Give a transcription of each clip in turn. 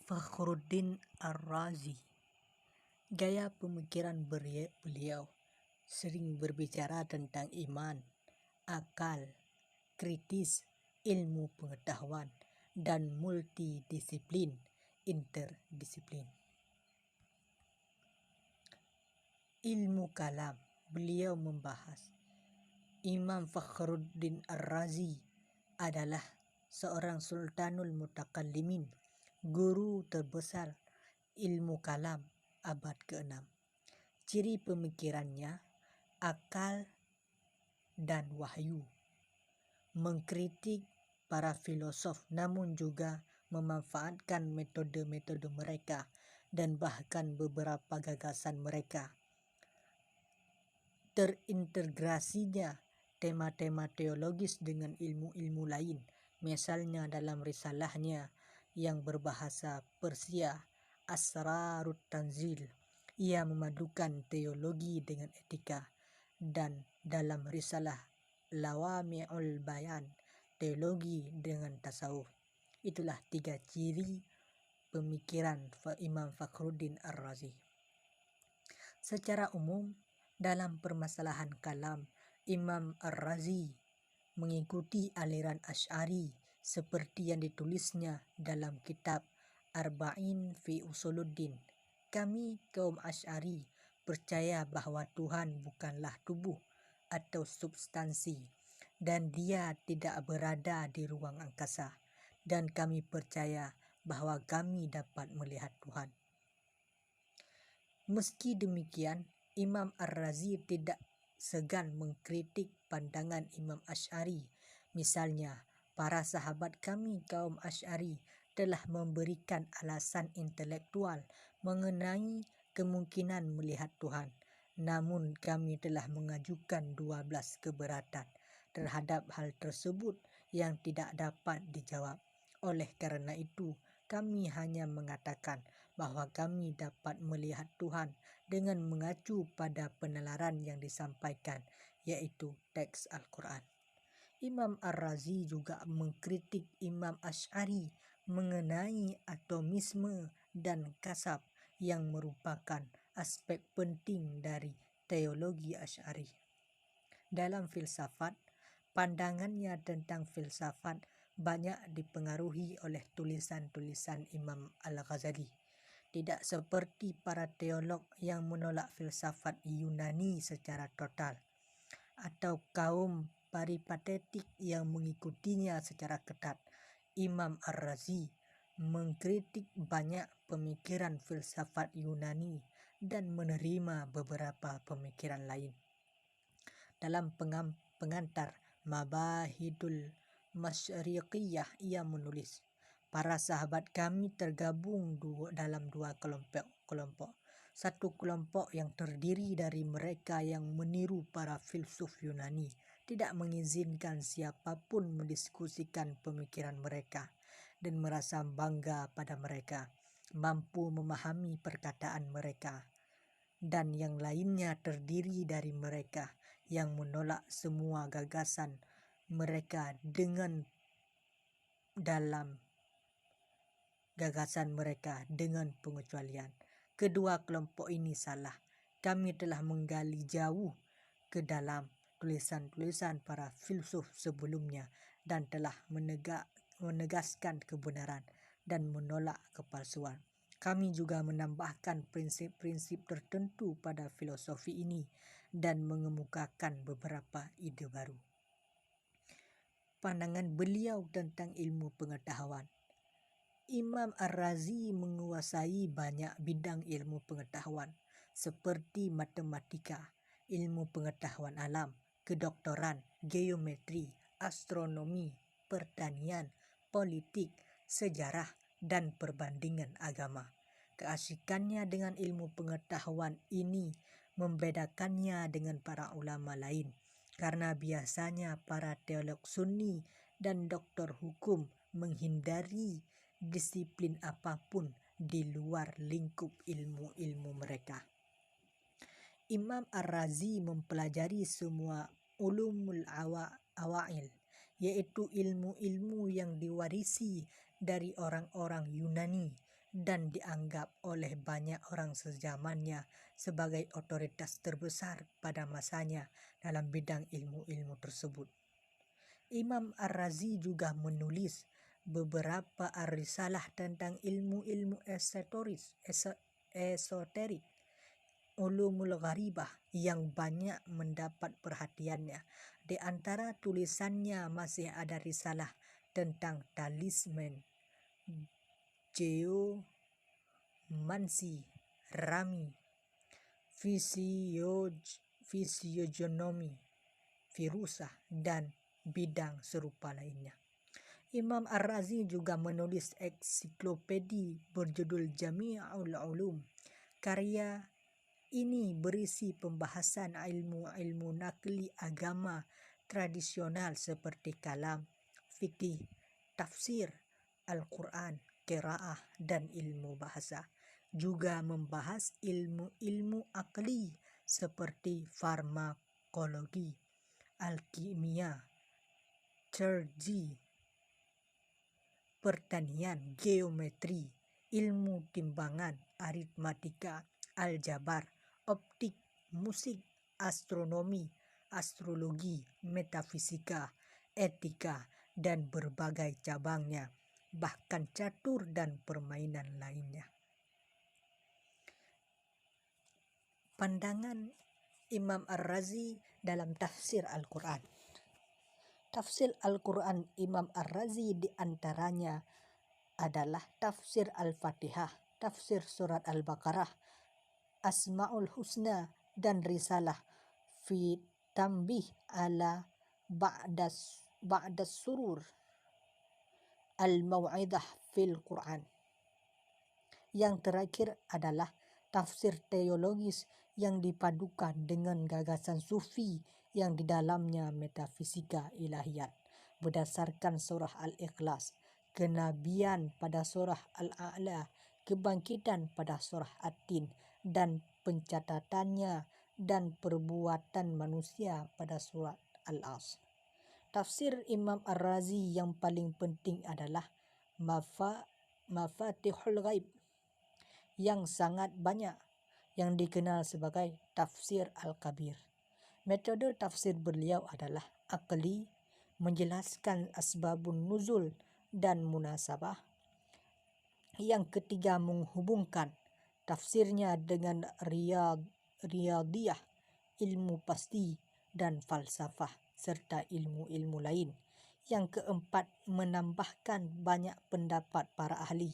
Fakhruddin Ar-Razi. Gaya pemikiran beliau sering berbicara tentang iman, akal, kritis, ilmu pengetahuan, dan multidisiplin, interdisiplin. Ilmu kalam, beliau membahas Imam Fakhruddin Ar-Razi adalah seorang sultanul mutakallimin, guru terbesar ilmu kalam abad ke-6. Ciri pemikirannya akal dan wahyu, mengkritik para filosof namun juga memanfaatkan metode-metode mereka dan bahkan beberapa gagasan mereka. Terintegrasinya tema-tema teologis dengan ilmu-ilmu lain, misalnya dalam risalahnya yang berbahasa Persia, Asrarut Tanzil, ia memadukan teologi dengan etika, dan dalam risalah Lawami'ul Bayan, teologi dengan tasawuf. Itulah 3 ciri pemikiran Imam Fakhruddin Ar-Razi. Secara umum, dalam permasalahan kalam, Imam Ar-Razi mengikuti aliran Asy'ari seperti yang ditulisnya dalam kitab Arba'in fi Usuluddin. Kami kaum Asy'ari percaya bahwa Tuhan bukanlah tubuh atau substansi dan Dia tidak berada di ruang angkasa, dan kami percaya bahwa kami dapat melihat Tuhan. Meski demikian, Imam Ar-Razi tidak segan mengkritik pandangan Imam Asy'ari. Misalnya, para sahabat kami kaum Asy'ari telah memberikan alasan intelektual mengenai kemungkinan melihat Tuhan. Namun kami telah mengajukan 12 keberatan terhadap hal tersebut yang tidak dapat dijawab. Oleh karena itu, kami hanya mengatakan bahwa kami dapat melihat Tuhan dengan mengacu pada penalaran yang disampaikan, yaitu teks Al-Quran. Imam Ar-Razi juga mengkritik Imam Asy'ari mengenai atomisme dan kasab yang merupakan aspek penting dari teologi Asy'ari. Dalam filsafat, pandangannya tentang filsafat banyak dipengaruhi oleh tulisan-tulisan Imam Al-Ghazali. Tidak seperti para teolog yang menolak filsafat Yunani secara total, atau kaum peripatetik yang mengikutinya secara ketat. Imam Ar-Razi mengkritik banyak pemikiran filsafat Yunani dan menerima beberapa pemikiran lain. Dalam pengantar Mabahidul Masyriqiyah, ia menulis, para sahabat kami tergabung dalam 2 kelompok. Satu kelompok yang terdiri dari mereka yang meniru para filsuf Yunani, tidak mengizinkan siapapun mendiskusikan pemikiran mereka dan merasa bangga pada mereka, mampu memahami perkataan mereka. Dan yang lainnya terdiri dari mereka yang menolak semua gagasan mereka dengan pengecualian. Kedua kelompok ini salah. Kami telah menggali jauh ke dalam tulisan-tulisan para filsuf sebelumnya dan telah menegaskan kebenaran dan menolak kepalsuan. Kami juga menambahkan prinsip-prinsip tertentu pada filosofi ini dan mengemukakan beberapa ide baru. Pandangan beliau tentang ilmu pengetahuan. Imam Ar-Razi menguasai banyak bidang ilmu pengetahuan seperti matematika, ilmu pengetahuan alam, kedokteran, geometri, astronomi, pertanian, politik, sejarah, dan perbandingan agama. Keasikannya dengan ilmu pengetahuan ini membedakannya dengan para ulama lain, karena biasanya para teolog Sunni dan doktor hukum menghindari disiplin apapun di luar lingkup ilmu-ilmu mereka. Imam Ar-Razi mempelajari semua ulumul awail, yaitu ilmu-ilmu yang diwarisi dari orang-orang Yunani, dan dianggap oleh banyak orang sezamannya sebagai otoritas terbesar pada masanya dalam bidang ilmu-ilmu tersebut. Imam Ar-Razi juga menulis beberapa risalah tentang ilmu-ilmu esoterik, ulumul gharibah yang banyak mendapat perhatiannya. Di antara tulisannya masih ada risalah tentang talisman, geomansi, rami, fisiogenomi, firusah, dan bidang serupa lainnya. Imam Ar-Razi juga menulis ensiklopedi berjudul Jami'ul Ulum. Karya ini berisi pembahasan ilmu-ilmu nakli agama tradisional seperti kalam, fikih, tafsir, Al-Quran, qiraah, dan ilmu bahasa. Juga membahas ilmu-ilmu akli seperti farmakologi, alkimia, terji, pertanian, geometri, ilmu timbangan, aritmatika, aljabar, optik, musik, astronomi, astrologi, metafisika, etika, dan berbagai cabangnya, bahkan catur dan permainan lainnya. Pandangan Imam Ar-Razi dalam tafsir Al-Quran. Tafsir Al-Quran Imam Ar-Razi diantaranya adalah tafsir Al-Fatihah, tafsir surat Al-Baqarah, Asma'ul Husna, dan risalah fi tambih ala ba'das surur al-mau'idah fil Quran. Yang terakhir adalah tafsir teologis yang dipadukan dengan gagasan sufi yang di dalamnya metafisika ilahiyat berdasarkan surah Al-Ikhlas, kenabian pada surah Al-A'la, kebangkitan pada surah At-Tin, dan pencatatannya dan perbuatan manusia pada surat Al-As. Tafsir Imam Ar-Razi yang paling penting adalah Mafatihul Ghaib yang sangat banyak, yang dikenal sebagai tafsir Al-Kabir. Metode tafsir beliau adalah akli, menjelaskan asbabun nuzul dan munasabah. Yang ketiga, menghubungkan tafsirnya dengan riyadiyah, ilmu pasti, dan falsafah, serta ilmu-ilmu lain. Yang keempat, menambahkan banyak pendapat para ahli,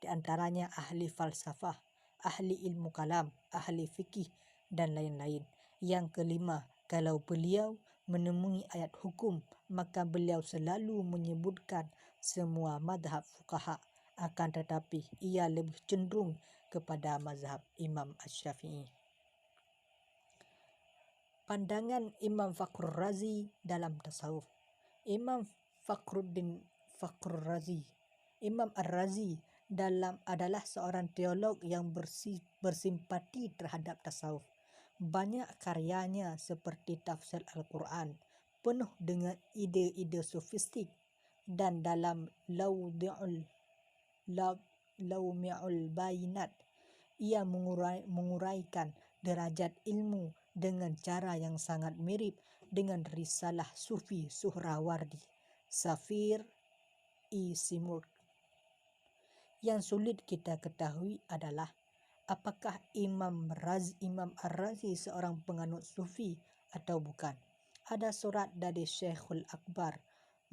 di antaranya ahli falsafah, ahli ilmu kalam, ahli fikih, dan lain-lain. Yang kelima, kalau beliau menemui ayat hukum, maka beliau selalu menyebutkan semua madhab fuqaha, akan tetapi ia lebih cenderung kepada mazhab Imam Asy-Syafi'i. Pandangan Imam Fakhrur Razi dalam tasawuf. Imam Fakhrur Razi, Imam Ar-Razi adalah seorang teolog yang bersimpati terhadap tasawuf. Banyak karyanya seperti tafsir Al-Quran penuh dengan ide-ide sofistik, dan dalam Lawmi'ul Bayinat ia menguraikan derajat ilmu dengan cara yang sangat mirip dengan risalah Sufi Suhrawardi, Safir-i-Simurgh. Yang sulit kita ketahui adalah apakah Imam Ar-Razi seorang penganut Sufi atau bukan. Ada surat dari Syekhul Akbar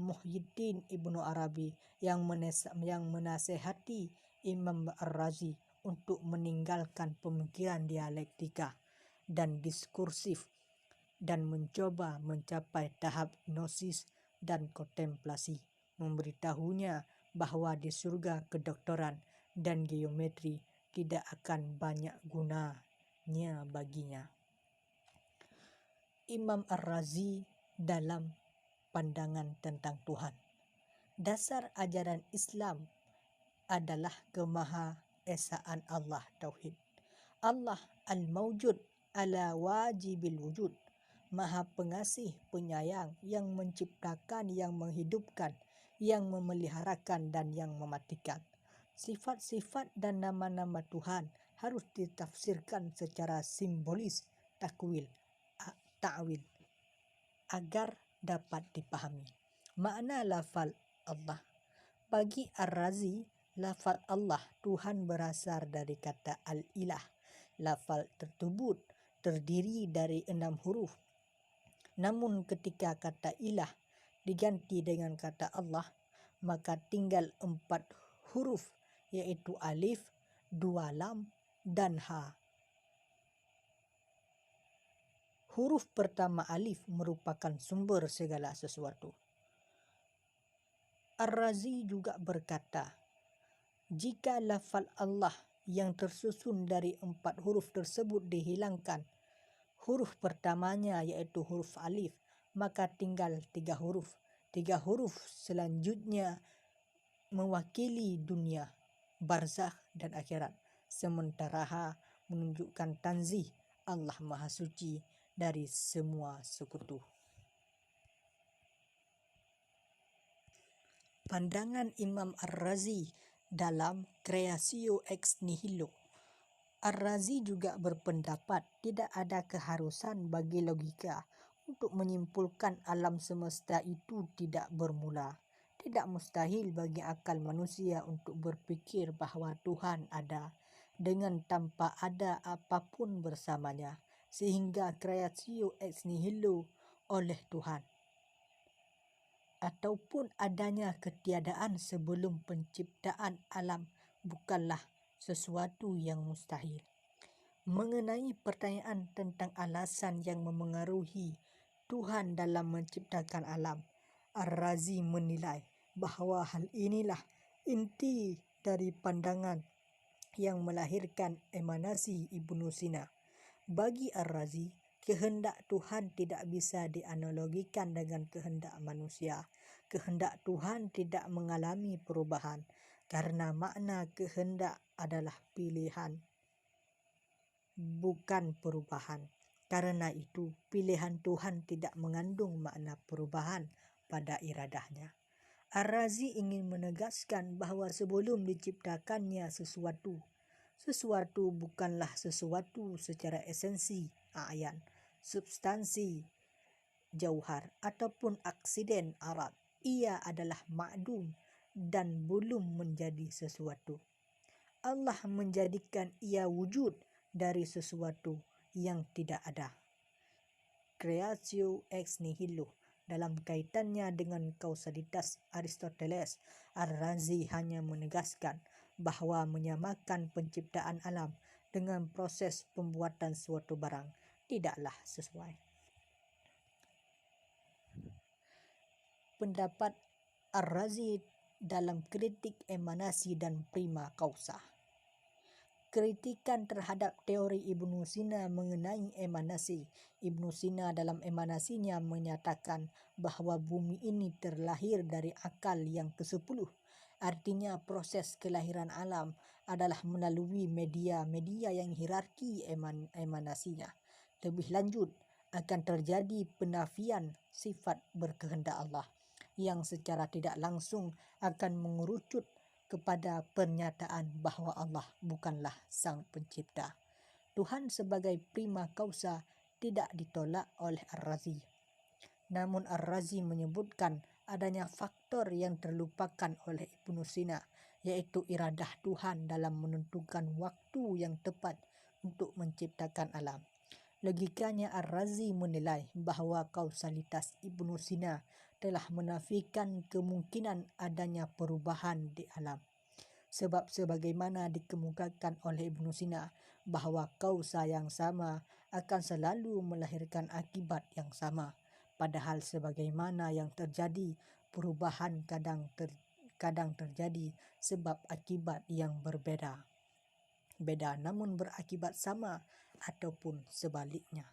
Muhyiddin Ibnu Arabi yang menasehati Imam Ar-Razi untuk meninggalkan pemikiran dialektika dan diskursif dan mencoba mencapai tahap gnosis dan kontemplasi, memberitahunya bahwa di surga kedokteran dan geometri tidak akan banyak gunanya baginya. Imam Ar-Razi dalam pandangan tentang Tuhan. Dasar ajaran Islam adalah kemahaesaan Allah, tauhid. Allah al-mawjud ala wajibil wujud, maha pengasih penyayang, yang menciptakan, yang menghidupkan, yang memeliharakan, dan yang mematikan. Sifat-sifat dan nama-nama Tuhan harus ditafsirkan secara simbolis, ta'wil, agar dapat dipahami. Makna lafal Allah. Bagi Ar-Razi, lafal Allah, Tuhan, berasal dari kata al-ilah. Lafal tersebut terdiri dari 6 huruf. Namun ketika kata ilah diganti dengan kata Allah, maka tinggal 4 huruf, yaitu alif, 2 lam, dan ha. Huruf pertama alif merupakan sumber segala sesuatu. Ar-Razi juga berkata, jika lafal Allah yang tersusun dari 4 huruf tersebut dihilangkan huruf pertamanya, yaitu huruf alif, maka tinggal 3 huruf. 3 huruf selanjutnya mewakili dunia, barzakh, dan akhirat. Sementara ha menunjukkan tanzih, Allah Maha Suci dari semua sekutu. Pandangan Imam Ar-Razi dalam Creatio ex nihilo. Ar-Razi juga berpendapat tidak ada keharusan bagi logika untuk menyimpulkan alam semesta itu tidak bermula. Tidak mustahil bagi akal manusia untuk berpikir bahwa Tuhan ada dengan tanpa ada apapun bersamanya, sehingga creatio ex nihilo oleh Tuhan, ataupun adanya ketiadaan sebelum penciptaan alam, bukanlah sesuatu yang mustahil. Mengenai pertanyaan tentang alasan yang memengaruhi Tuhan dalam menciptakan alam, Ar-Razi menilai bahawa hal inilah inti dari pandangan yang melahirkan emanasi Ibnu Sina. Bagi Ar-Razi, kehendak Tuhan tidak bisa dianalogikan dengan kehendak manusia. Kehendak Tuhan tidak mengalami perubahan karena makna kehendak adalah pilihan, bukan perubahan. Karena itu, pilihan Tuhan tidak mengandung makna perubahan pada iradahnya. Ar-Razi ingin menegaskan bahawa sebelum diciptakannya sesuatu bukanlah sesuatu secara esensi, ayan, substansi, jauhar, ataupun aksiden arat. Ia adalah ma'dum dan belum menjadi sesuatu. Allah menjadikan ia wujud dari sesuatu yang tidak ada. Creatio ex nihilo. Dalam kaitannya dengan kausalitas Aristoteles, Ar-Razi hanya menegaskan bahawa menyamakan penciptaan alam dengan proses pembuatan suatu barang tidaklah sesuai. Pendapat Ar-Razi dalam kritik emanasi dan prima causa. Kritikan terhadap teori Ibnu Sina mengenai emanasi. Ibnu Sina dalam emanasinya menyatakan bahawa bumi ini terlahir dari akal yang ke-10. Artinya proses kelahiran alam adalah melalui media-media yang hierarki emanasinya. Lebih lanjut, akan terjadi penafian sifat berkehendak Allah yang secara tidak langsung akan mengerucut kepada pernyataan bahawa Allah bukanlah sang pencipta. Tuhan sebagai prima causa tidak ditolak oleh Ar-Razi. Namun Ar-Razi menyebutkan adanya faktor yang terlupakan oleh Ibnu Sina, yaitu iradah Tuhan dalam menentukan waktu yang tepat untuk menciptakan alam. Logikanya, Ar-Razi menilai bahawa kausalitas Ibnu Sina telah menafikan kemungkinan adanya perubahan di alam. Sebab sebagaimana dikemukakan oleh Ibnu Sina bahawa kausa yang sama akan selalu melahirkan akibat yang sama. Padahal sebagaimana yang terjadi, perubahan kadang terjadi sebab akibat yang berbeda namun berakibat sama ataupun sebaliknya.